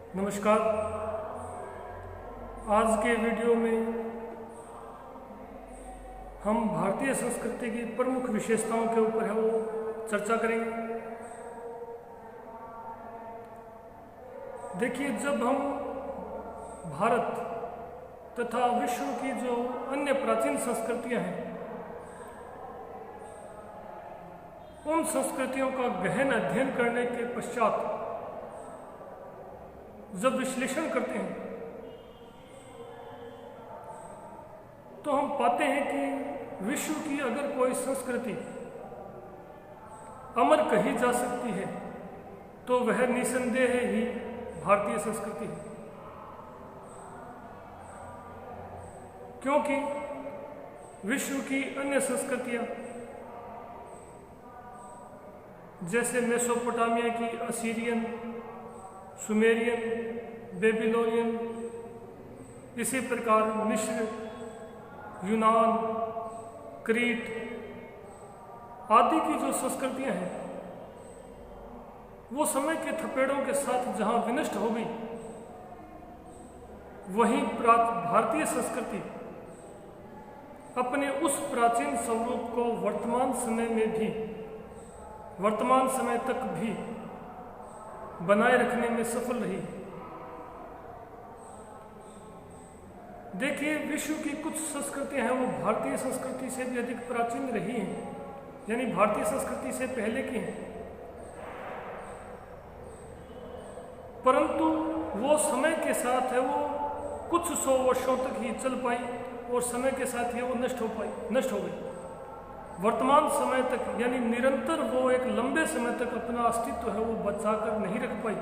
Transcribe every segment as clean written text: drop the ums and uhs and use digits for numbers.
नमस्कार। आज के वीडियो में हम भारतीय संस्कृति की प्रमुख विशेषताओं के ऊपर है वो चर्चा करेंगे। देखिए, जब हम भारत तथा विश्व की जो अन्य प्राचीन संस्कृतियां हैं उन संस्कृतियों का गहन अध्ययन करने के पश्चात जब विश्लेषण करते हैं तो हम पाते हैं कि विश्व की अगर कोई संस्कृति अमर कही जा सकती है तो वह निसंदेह ही भारतीय संस्कृति है, क्योंकि विश्व की अन्य संस्कृतियां जैसे मेसोपोटामिया की असीरियन, सुमेरियन, बेबीलोनियन, इसी प्रकार मिस्र, यूनान, क्रीट आदि की जो संस्कृतियां हैं वो समय के थपेड़ों के साथ जहां विनष्ट हो गई, वहीं भारतीय संस्कृति अपने उस प्राचीन स्वरूप को वर्तमान समय तक भी बनाए रखने में सफल रही। देखिए, विश्व की कुछ संस्कृतियां हैं वो भारतीय संस्कृति से भी अधिक प्राचीन रही हैं, यानी भारतीय संस्कृति से पहले की हैं, परंतु वो समय के साथ है वो कुछ 100 वर्षों तक ही चल पाई और समय के साथ ही वो नष्ट हो गई। वर्तमान समय तक यानी निरंतर वो एक लंबे समय तक अपना अस्तित्व है वो बचाकर नहीं रख पाई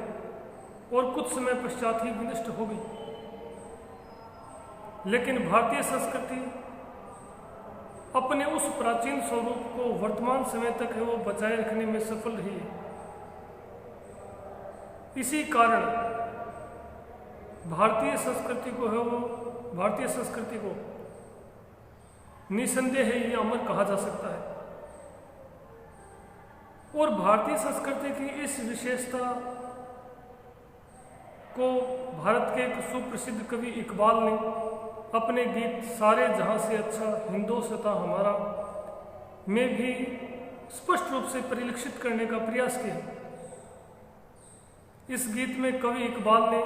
और कुछ समय पश्चात ही विनष्ट हो गई। लेकिन भारतीय संस्कृति अपने उस प्राचीन स्वरूप को वर्तमान समय तक है वो बचाए रखने में सफल रही है। इसी कारण भारतीय संस्कृति को निसंदेह ही अमर कहा जा सकता है। और भारतीय संस्कृति की इस विशेषता को भारत के एक सुप्रसिद्ध कवि इकबाल ने अपने गीत सारे जहां से अच्छा हिंदोस्तां हमारा में भी स्पष्ट रूप से परिलक्षित करने का प्रयास किया। इस गीत में कवि इकबाल ने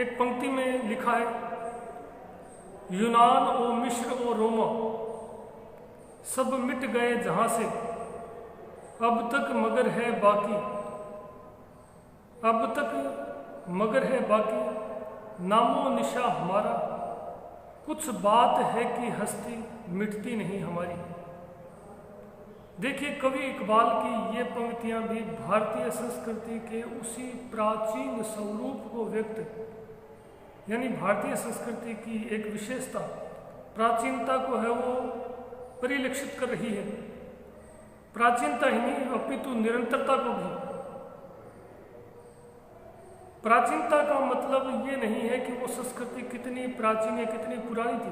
एक पंक्ति में लिखा है, यूनान ओ मिस्र ओ रोमा सब मिट गए जहां से, अब तक मगर है बाकी नामो निशा हमारा, कुछ बात है कि हस्ती मिटती नहीं हमारी। देखिए, कवि इकबाल की ये पंक्तियां भी भारतीय संस्कृति के उसी प्राचीन स्वरूप को यानी भारतीय संस्कृति की एक विशेषता प्राचीनता को है वो परिलक्षित कर रही है। प्राचीनता ही नहीं अपितु निरंतरता को भी। प्राचीनता का मतलब ये नहीं है कि वो संस्कृति कितनी प्राचीन या कितनी पुरानी थी,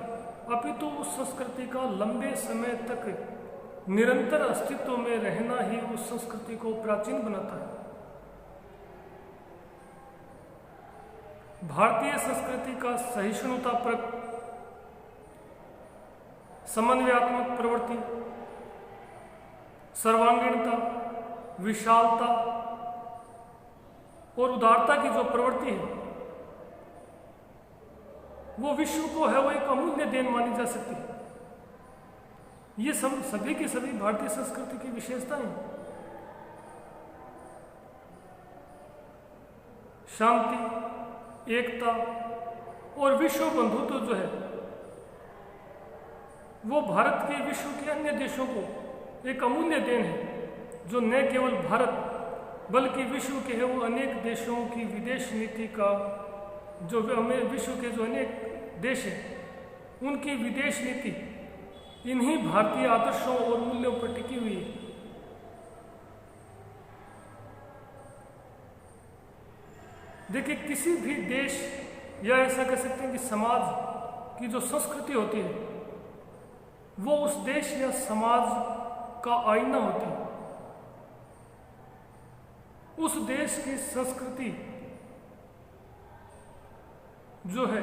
अपितु उस संस्कृति का लंबे समय तक निरंतर अस्तित्व में रहना ही उस संस्कृति को प्राचीन बनाता है। भारतीय संस्कृति का सहिष्णुतापरक, समन्वयात्मक प्रवृत्ति, सर्वांगीणता, विशालता और उदारता की जो प्रवृत्ति है वो विश्व को है वो एक अमूल्य देन मानी जा सकती है। ये सभी की सभी भारतीय संस्कृति की विशेषताएं हैं। शांति, एकता और विश्व बंधुत्व जो है वो भारत के विश्व के अन्य देशों को एक अमूल्य देन है, जो न केवल भारत बल्कि विश्व के है वो अनेक देशों की विदेश नीति का जो विश्व के जो अनेक देश हैं उनकी विदेश नीति इन्हीं भारतीय आदर्शों और मूल्यों पर टिकी हुई है। देखिए, किसी भी देश या ऐसा कह सकते हैं कि समाज की जो संस्कृति होती है वो उस देश या समाज का आईना होती है। उस देश की संस्कृति जो है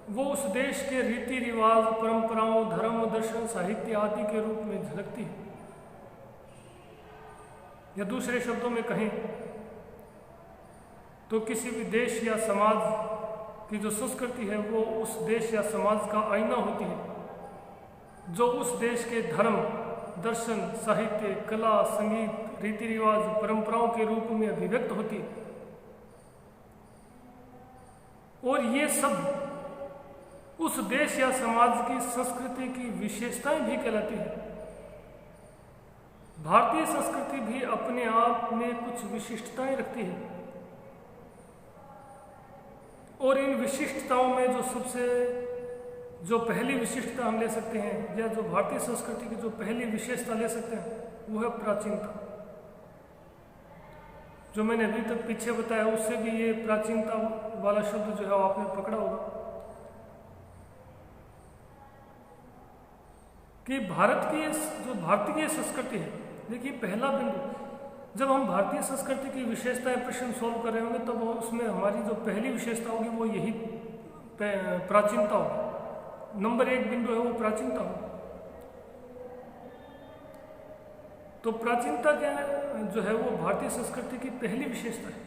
वो उस देश के रीति रिवाज, परंपराओं, धर्म, दर्शन, साहित्य आदि के रूप में झलकती है। या दूसरे शब्दों में कहें तो किसी भी देश या समाज की जो संस्कृति है वो उस देश या समाज का आईना होती है, जो उस देश के धर्म, दर्शन, साहित्य, कला, संगीत, रीति रिवाज, परंपराओं के रूप में अभिव्यक्त होती है। और ये सब उस देश या समाज की संस्कृति की विशेषताएं भी कहलाती है। भारतीय संस्कृति भी अपने आप में कुछ विशिष्टताएं रखती है, और इन विशिष्टताओं में जो पहली विशिष्टता हम ले सकते हैं, या जो भारतीय संस्कृति की जो पहली विशेषता ले सकते हैं, वो है प्राचीनता। जो मैंने अभी तक पीछे बताया उससे भी ये प्राचीनता वाला शब्द जो है आपने पकड़ा होगा कि भारत की जो भारतीय संस्कृति है। देखिए, पहला बिंदु, जब हम भारतीय संस्कृति की विशेषताएं प्रश्न सॉल्व कर रहे होंगे तब उसमें हमारी जो पहली विशेषता होगी वो यही प्राचीनता होगी। नंबर 1 बिंदु है वो प्राचीनता होगी। तो प्राचीनता क्या है, जो है वो भारतीय संस्कृति की पहली विशेषता है।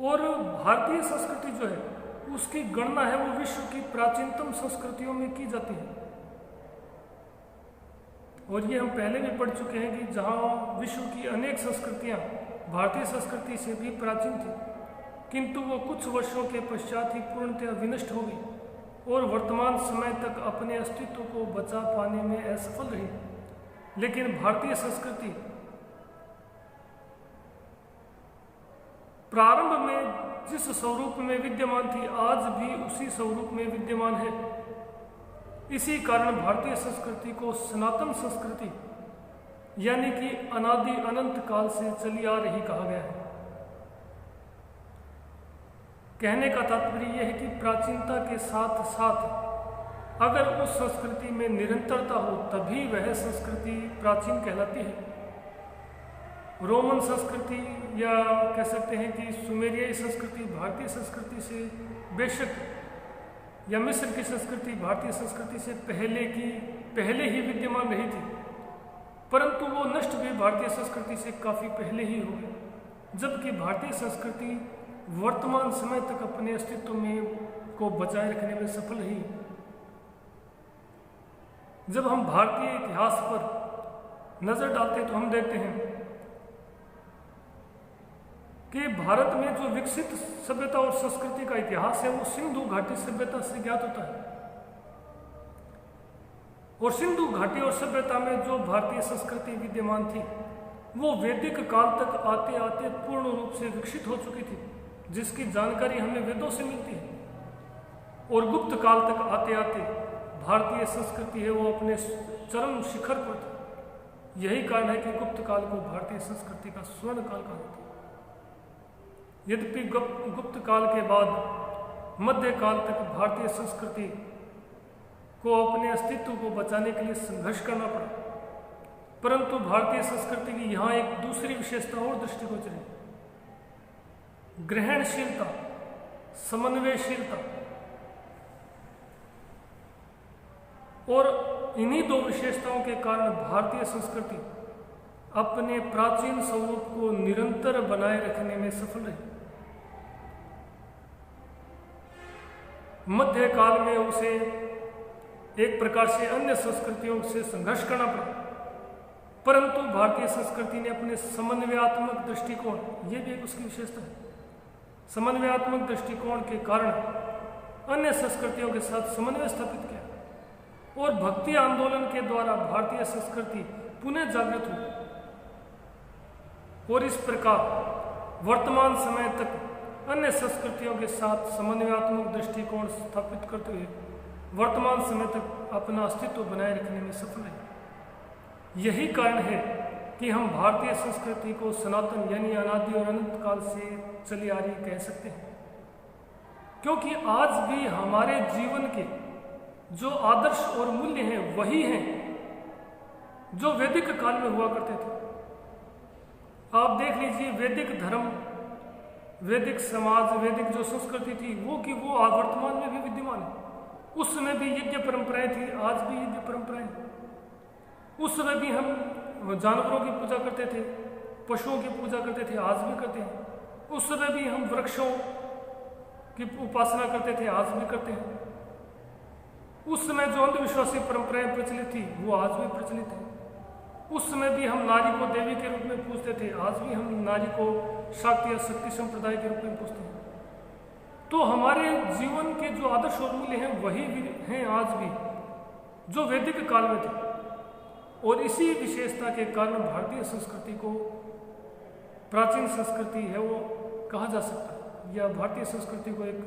और भारतीय संस्कृति जो है उसकी गणना है वो विश्व की प्राचीनतम संस्कृतियों में की जाती है। और ये हम पहले भी पढ़ चुके हैं कि जहाँ विश्व की अनेक संस्कृतियाँ भारतीय संस्कृति से भी प्राचीन थी, किंतु वो कुछ वर्षों के पश्चात ही पूर्णतः विनष्ट हो गई और वर्तमान समय तक अपने अस्तित्व को बचा पाने में असफल रही। लेकिन भारतीय संस्कृति प्रारंभ में जिस स्वरूप में विद्यमान थी, आज भी उसी स्वरूप में विद्यमान है। इसी कारण भारतीय संस्कृति को सनातन संस्कृति यानी कि अनादि अनंत काल से चली आ रही कहा गया है। कहने का तात्पर्य यह है कि प्राचीनता के साथ साथ अगर उस संस्कृति में निरंतरता हो तभी वह संस्कृति प्राचीन कहलाती है। रोमन संस्कृति या कह सकते हैं कि सुमेरियाई संस्कृति भारतीय संस्कृति से बेशक, या मिस्र की संस्कृति भारतीय संस्कृति से पहले ही विद्यमान रही थी, परंतु वो नष्ट भी भारतीय संस्कृति से काफ़ी पहले ही हो गई। जबकि भारतीय संस्कृति वर्तमान समय तक अपने अस्तित्व को बचाए रखने में सफल रही। जब हम भारतीय इतिहास पर नजर डालते हैं तो हम देखते हैं कि भारत में जो विकसित सभ्यता और संस्कृति का इतिहास है वो सिंधु घाटी सभ्यता से ज्ञात होता है। और सिंधु घाटी और सभ्यता में जो भारतीय संस्कृति विद्यमान थी वो वैदिक काल तक आते आते पूर्ण रूप से विकसित हो चुकी थी, जिसकी जानकारी हमें वेदों से मिलती है। और गुप्त काल तक आते आते भारतीय संस्कृति है वो अपने चरम शिखर पर थी। यही कारण है कि गुप्त काल को भारतीय संस्कृति का स्वर्ण काल कहा जाता है। यद्यपि गुप्त काल के बाद मध्य काल तक भारतीय संस्कृति को अपने अस्तित्व को बचाने के लिए संघर्ष करना पड़ा, परंतु भारतीय संस्कृति की यहाँ एक दूसरी विशेषता और दृष्टिगोचर है, ग्रहणशीलता, समन्वयशीलता। और इन्हीं दो विशेषताओं के कारण भारतीय संस्कृति अपने प्राचीन स्वरूप को निरंतर बनाए रखने में सफल रही। मध्य काल में उसे एक प्रकार से अन्य संस्कृतियों से संघर्ष करना पड़ा, परंतु भारतीय संस्कृति ने अपने समन्वयात्मक दृष्टिकोण, ये भी एक उसकी विशेषता है, समन्वयात्मक दृष्टिकोण के कारण अन्य संस्कृतियों के साथ समन्वय स्थापित किया और भक्ति आंदोलन के द्वारा भारतीय संस्कृति पुनः जागृत हुई। और इस प्रकार वर्तमान समय तक अन्य संस्कृतियों के साथ समन्वयात्मक दृष्टिकोण स्थापित करते हुए वर्तमान समय तक अपना अस्तित्व बनाए रखने में सफल है। यही कारण है कि हम भारतीय संस्कृति को सनातन यानी अनादि और अनंत काल से चली आ रही कह सकते हैं, क्योंकि आज भी हमारे जीवन के जो आदर्श और मूल्य हैं वही हैं जो वैदिक काल में हुआ करते थे। आप देख लीजिए, वैदिक धर्म, वैदिक समाज, वैदिक जो संस्कृति थी वो वर्तमान में भी विद्यमान है। उस समय भी यज्ञ परंपराएं थी, आज भी यज्ञ परंपराएं हैं। उस समय भी हम जानवरों की पूजा करते थे, पशुओं की पूजा करते थे, आज भी करते हैं। उस समय भी हम वृक्षों की उपासना करते थे, आज भी करते हैं। उस समय जो अंधविश्वासी परंपराएं प्रचलित थी वो आज भी प्रचलित है। उस समय भी हम नारी को देवी के रूप में पूजते थे, आज भी हम नारी को शाक्ति या शक्ति संप्रदाय के रूप में पूजते हैं। तो हमारे जीवन के जो आदर्श और मूल्य हैं वही हैं आज भी जो वैदिक काल में थे। और इसी विशेषता के कारण भारतीय संस्कृति को प्राचीन संस्कृति है वो कहा जा सकता है, या भारतीय संस्कृति को एक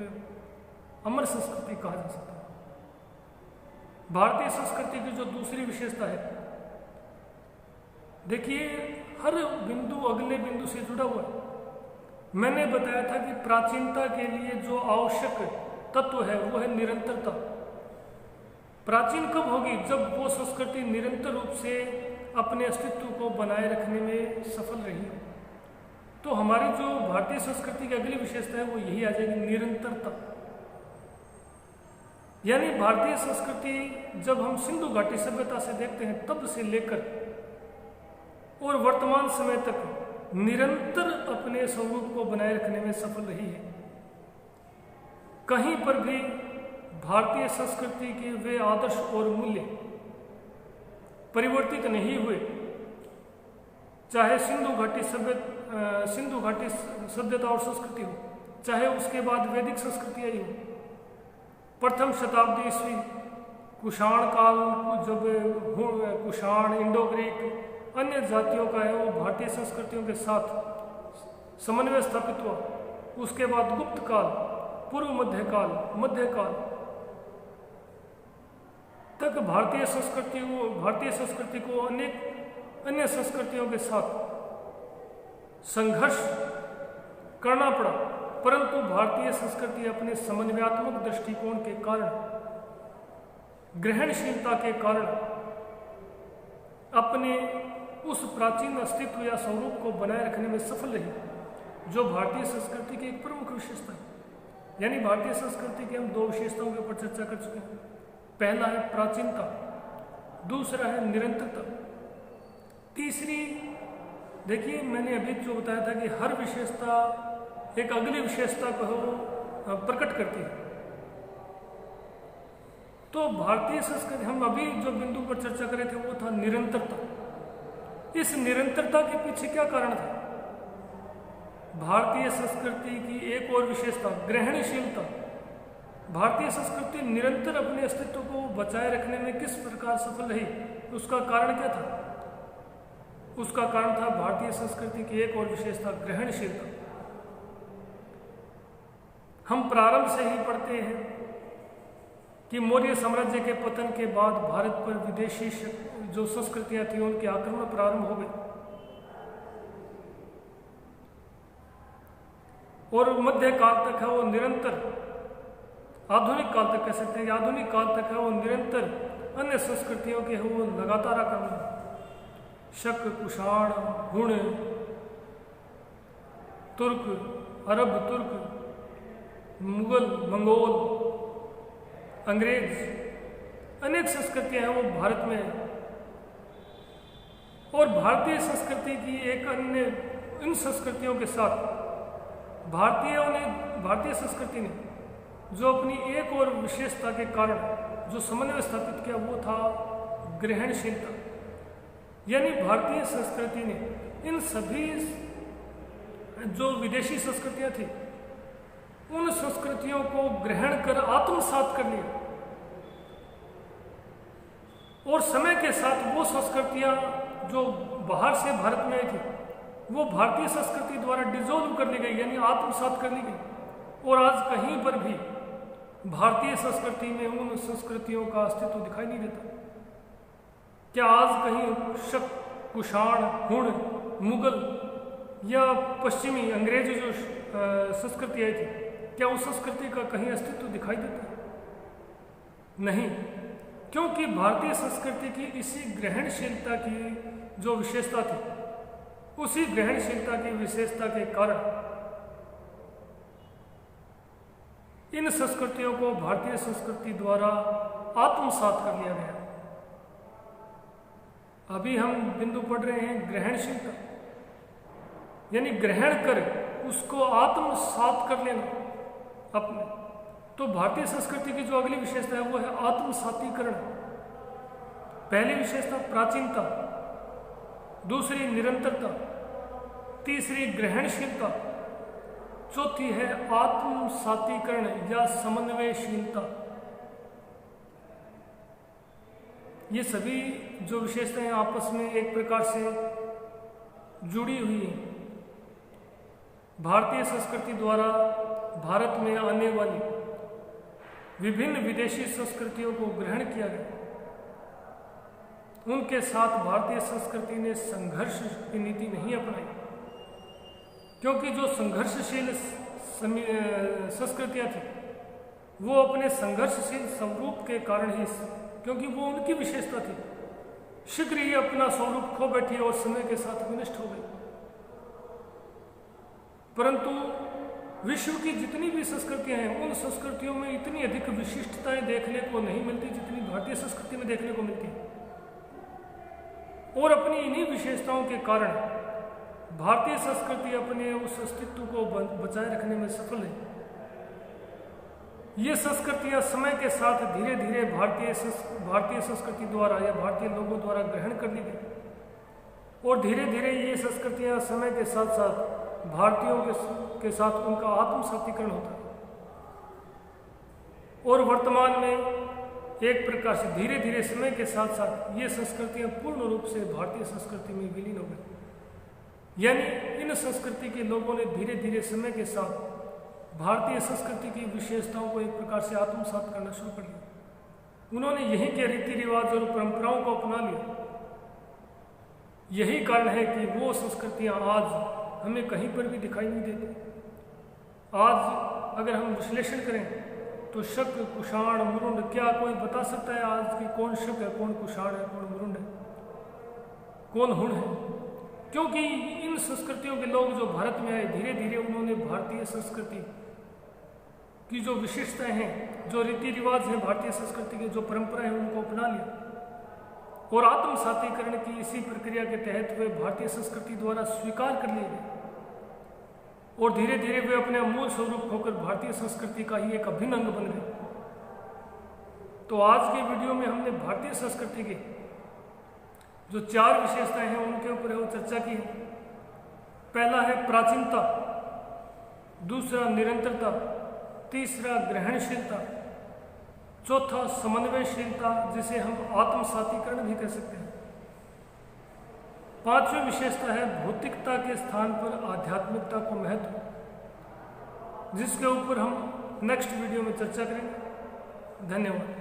अमर संस्कृति कहा जा सकता है। भारतीय संस्कृति की जो दूसरी विशेषता है, देखिए हर बिंदु अगले बिंदु से जुड़ा हुआ है। मैंने बताया था कि प्राचीनता के लिए जो आवश्यक तत्व है वो है निरंतरता। प्राचीन कब होगी? जब वो संस्कृति निरंतर रूप से अपने अस्तित्व को बनाए रखने में सफल रही हो। तो हमारी जो भारतीय संस्कृति की अगली विशेषता है वो यही आ जाएगी, निरंतरता। यानी भारतीय संस्कृति जब हम सिंधु घाटी सभ्यता से देखते हैं तब से लेकर और वर्तमान समय तक निरंतर अपने स्वरूप को बनाए रखने में सफल रही है। कहीं पर भी भारतीय संस्कृति के वे आदर्श और मूल्य परिवर्तित नहीं हुए, चाहे सिंधु घाटी सभ्यता और संस्कृति हो, चाहे उसके बाद वैदिक संस्कृति आई हो। प्रथम शताब्दी ईस्वी कुषाण काल, जब कुषाण, इंडो ग्रीक, अन्य जातियों का है वो भारतीय संस्कृतियों के साथ समन्वय स्थापित हुआ। उसके बाद गुप्त काल, पूर्व मध्यकाल तक भारतीय संस्कृति को अनेक अन्य संस्कृतियों के साथ संघर्ष करना पड़ा, परंतु भारतीय संस्कृति अपने समन्वयात्मक दृष्टिकोण के कारण, ग्रहणशीलता के कारण अपने उस प्राचीन अस्तित्व या स्वरूप को बनाए रखने में सफल रही, जो भारतीय संस्कृति की एक प्रमुख विशेषता है। यानी भारतीय संस्कृति की हम दो विशेषताओं के ऊपर चर्चा कर चुके हैं। पहला है प्राचीनता, दूसरा है निरंतरता। तीसरी, देखिए मैंने अभी जो बताया था कि हर विशेषता एक अगली विशेषता को प्रकट करती है। तो भारतीय संस्कृति, हम अभी जो बिंदु पर चर्चा कर रहे थे वो था निरंतरता। इस निरंतरता के पीछे क्या कारण था? भारतीय संस्कृति की एक और विशेषता ग्रहणशीलता। भारतीय संस्कृति निरंतर अपने अस्तित्व को बचाए रखने में किस प्रकार सफल रही, उसका कारण क्या था? उसका कारण था भारतीय संस्कृति की एक और विशेषता ग्रहणशीलता। हम प्रारंभ से ही पढ़ते हैं कि मौर्य साम्राज्य के पतन के बाद भारत पर विदेशी जो संस्कृतियां थी उनके आक्रमण प्रारंभ हो गए और मध्य काल तक है वो निरंतर, आधुनिक काल तक कह सकते हैं कि आधुनिक काल तक है वो निरंतर अन्य संस्कृतियों के वो लगातार आक्रमण, शक, कुषाण, हुण, तुर्क, अरब तुर्क, मुगल, मंगोल, अंग्रेज, अनेक संस्कृतियां हैं वो भारत में है। और भारतीय संस्कृति की एक अन्य इन संस्कृतियों के साथ भारतीय संस्कृति ने जो अपनी एक और विशेषता के कारण जो समन्वय स्थापित किया वो था ग्रहणशीलता। यानी भारतीय संस्कृति ने इन सभी जो विदेशी संस्कृतियां थी उन संस्कृतियों को ग्रहण कर आत्मसात कर लिया और समय के साथ वो संस्कृतियां जो बाहर से भारत में आई थी वो भारतीय संस्कृति द्वारा डिसॉल्व कर ली गई, यानी आत्मसात कर ली गई। और आज कहीं पर भी भारतीय संस्कृति में उन संस्कृतियों का अस्तित्व दिखाई नहीं देता। क्या आज कहीं शक, कुषाण, हुण, मुगल या पश्चिमी अंग्रेजी जो संस्कृति आई थी, क्या उस संस्कृति का कहीं अस्तित्व दिखाई देता है? नहीं। क्योंकि भारतीय संस्कृति की इसी ग्रहणशीलता की जो विशेषता थी, उसी ग्रहणशीलता की विशेषता के कारण इन संस्कृतियों को भारतीय संस्कृति द्वारा आत्मसात कर लिया गया। अभी हम बिंदु पढ़ रहे हैं ग्रहणशीलता, यानी ग्रहण कर उसको आत्मसात कर लेना अपने। तो भारतीय संस्कृति की जो अगली विशेषता है वो है आत्मसातीकरण। पहली विशेषता प्राचीनता, दूसरी निरंतरता, तीसरी ग्रहणशीलता, चौथी है आत्मसातीकरण या समन्वयशीलता। ये सभी जो विशेषताएं आपस में एक प्रकार से जुड़ी हुई हैं। भारतीय संस्कृति द्वारा भारत में आने वाली विभिन्न विदेशी संस्कृतियों को ग्रहण किया गया। उनके साथ भारतीय संस्कृति ने संघर्ष की नीति नहीं अपनाई, क्योंकि जो संघर्षशील संस्कृतियां थी वो अपने संघर्षशील स्वरूप के कारण ही, क्योंकि वो उनकी विशेषता थी, शीघ्र ही अपना स्वरूप खो बैठी और समय के साथ विनष्ट हो गई। परंतु विश्व की जितनी भी संस्कृतियां हैं, उन संस्कृतियों में इतनी अधिक विशिष्टताएं देखने को नहीं मिलती जितनी भारतीय संस्कृति में देखने को मिलती है। और अपनी इन्हीं विशेषताओं के कारण भारतीय संस्कृति अपने उस अस्तित्व को बचाए रखने में सफल है। ये संस्कृतियां समय के साथ धीरे धीरे भारतीय संस्कृति द्वारा या भारतीय लोगों द्वारा ग्रहण कर ली गई, और धीरे धीरे ये संस्कृतियां समय के साथ साथ भारतीयों के साथ उनका आत्मसातीकरण होता है। और वर्तमान में एक प्रकार से धीरे धीरे समय के साथ साथ ये संस्कृतियां पूर्ण रूप से भारतीय संस्कृति में विलीन हो गई। यानी इन संस्कृति के लोगों ने धीरे धीरे समय के साथ भारतीय संस्कृति की विशेषताओं को एक प्रकार से आत्मसात करना शुरू कर दिया। उन्होंने यहीं के रीति रिवाज और परंपराओं को अपना लिया। यही कारण है कि वो संस्कृतियां आज हमें कहीं पर भी दिखाई नहीं देती। आज अगर हम विश्लेषण करें तो शक, कुषाण, मुरुंड, क्या कोई बता सकता है आज कि कौन शक है, कौन कुषाण है, कौन मुरुंड है, कौन हुण है? क्योंकि इन संस्कृतियों के लोग जो भारत में आए, धीरे धीरे उन्होंने भारतीय संस्कृति की जो विशेषताएं हैं, जो रीति रिवाज हैं भारतीय संस्कृति के, जो परंपराएं हैं, उनको अपना लिया। और आत्मसातीकरण की इसी प्रक्रिया के तहत वे भारतीय संस्कृति द्वारा स्वीकार कर लिए गए, और धीरे धीरे वे अपने मूल स्वरूप होकर भारतीय संस्कृति का ही एक अभिन्न अंग बन गए। तो आज के वीडियो में हमने भारतीय संस्कृति की जो 4 विशेषताएं हैं उनके ऊपर वो चर्चा की है। पहला है प्राचीनता, दूसरा निरंतरता, तीसरा ग्रहणशीलता, चौथा समन्वयशीलता, जिसे हम आत्मसातीकरण भी कह सकते हैं। 5वीं विशेषता है भौतिकता के स्थान पर आध्यात्मिकता को महत्व, जिसके ऊपर हम नेक्स्ट वीडियो में चर्चा करेंगे। धन्यवाद।